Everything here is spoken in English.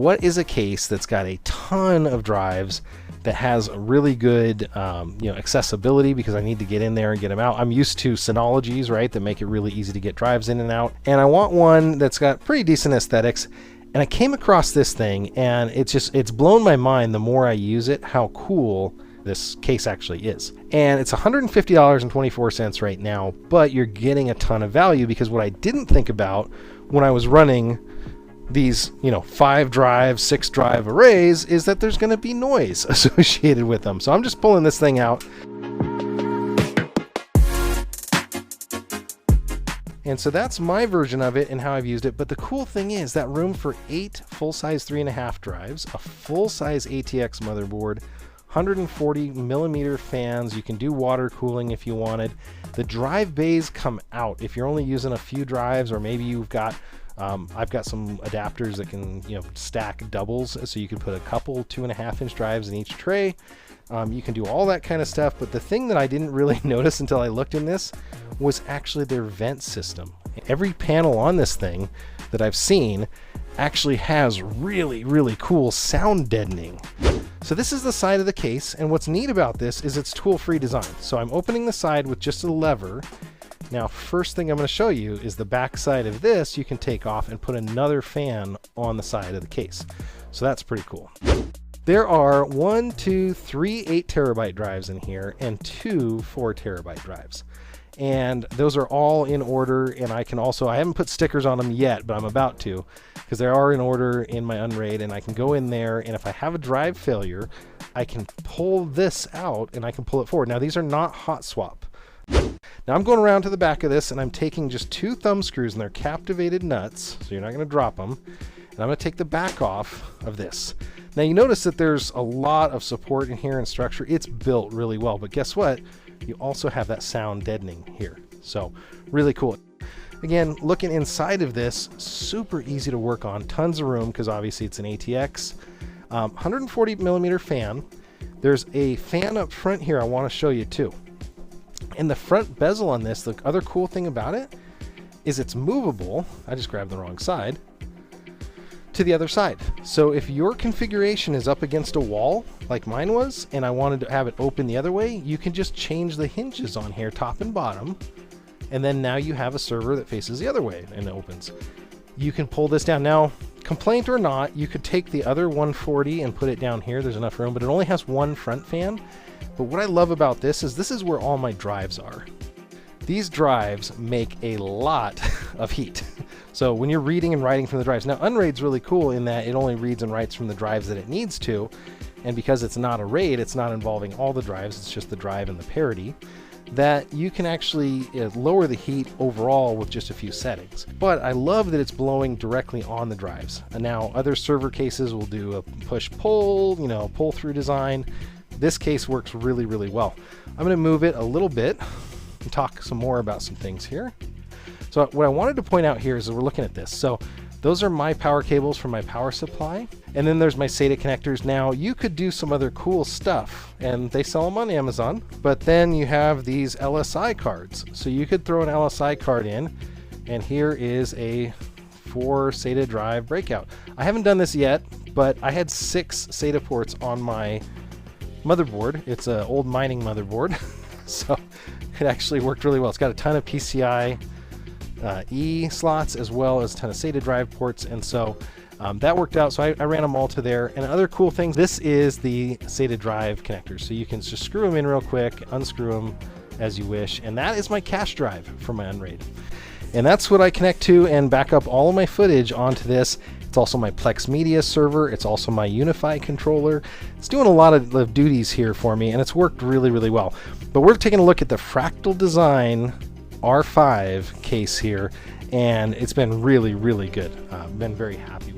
what is a case that's got a ton of drives, that has really good accessibility, because I need to get in there and get them out. I'm used to Synologies, right, that make it really easy to get drives in and out, and I want one that's got pretty decent aesthetics. And I came across this thing, and it's blown my mind the more I use it, how cool this case actually is. And it's $150.24 right now, but you're getting a ton of value, because what I didn't think about when I was running these 5 drive, 6 drive arrays is that there's going to be noise associated with them. So I'm just pulling this thing out. And so that's my version of it and how I've used it. But the cool thing is that room for 8 full-size 3.5 drives, a full-size ATX motherboard, 140 millimeter fans. You can do water cooling if you wanted. The drive bays come out if you're only using a few drives, or maybe you've got I've got some adapters that can stack doubles, so you can put a couple 2.5-inch drives in each tray. You can do all that kind of stuff, but the thing that I didn't really notice until I looked in this was actually their vent system. Every panel on this thing that I've seen actually has really, really cool sound deadening. So this is the side of the case, and what's neat about this is it's tool-free design. So I'm opening the side with just a lever. Now, first thing I'm going to show you is the back side of this. You can take off and put another fan on the side of the case. So that's pretty cool. There are 1, 2, 3 8 terabyte drives in here, and 2 4 terabyte drives. And those are all in order, and I haven't put stickers on them yet, but I'm about to, because they are in order in my Unraid, and I can go in there, and if I have a drive failure, I can pull this out and I can pull it forward. Now, these are not hot swap. Now I'm going around to the back of this, and I'm taking just 2 thumb screws, and they're captivated nuts, so you're not going to drop them. And I'm going to take the back off of this. Now you notice that there's a lot of support in here and structure. It's built really well, but guess what? You also have that sound deadening here. So really cool. Again, looking inside of this, super easy to work on. Tons of room, because obviously it's an ATX. 140 millimeter fan. There's a fan up front here I want to show you too. And the front bezel on this, the other cool thing about it is it's movable. I just grabbed the wrong side. To the other side. So if your configuration is up against a wall like mine was, and I wanted to have it open the other way, you can just change the hinges on here, top and bottom, and then now you have a server that faces the other way and it opens. You can pull this down. Now, complaint or not, you could take the other 140 and put it down here. There's enough room, but it only has 1 front fan. But what I love about this is where all my drives are. These drives make a lot of heat. So when you're reading and writing from the drives, now Unraid's really cool in that it only reads and writes from the drives that it needs to. And because it's not a RAID, it's not involving all the drives, it's just the drive and the parity, that you can actually lower the heat overall with just a few settings. But I love that it's blowing directly on the drives. And now other server cases will do a push-pull, pull-through design. This case works really, really well. I'm going to move it a little bit and talk some more about some things here. So what I wanted to point out here is that we're looking at this. So those are my power cables from my power supply. And then there's my SATA connectors. Now you could do some other cool stuff, and they sell them on Amazon, but then you have these LSI cards. So you could throw an LSI card in, and here is a 4 SATA drive breakout. I haven't done this yet, but I had 6 SATA ports on my motherboard. It's an old mining motherboard. So it actually worked really well. It's got a ton of PCI E slots, as well as a ton of SATA drive ports, and so that worked out. So I ran them all to there. And other cool things, this is the SATA drive connector, so you can just screw them in real quick, unscrew them as you wish, and that is my cache drive for my Unraid. And that's what I connect to and back up all of my footage onto this. It's also my Plex Media server. It's also my Unify controller. It's doing a lot of duties here for me, and it's worked really, really well. But we're taking a look at the Fractal Design R5 case here, and it's been really, really good. I've been very happy with it.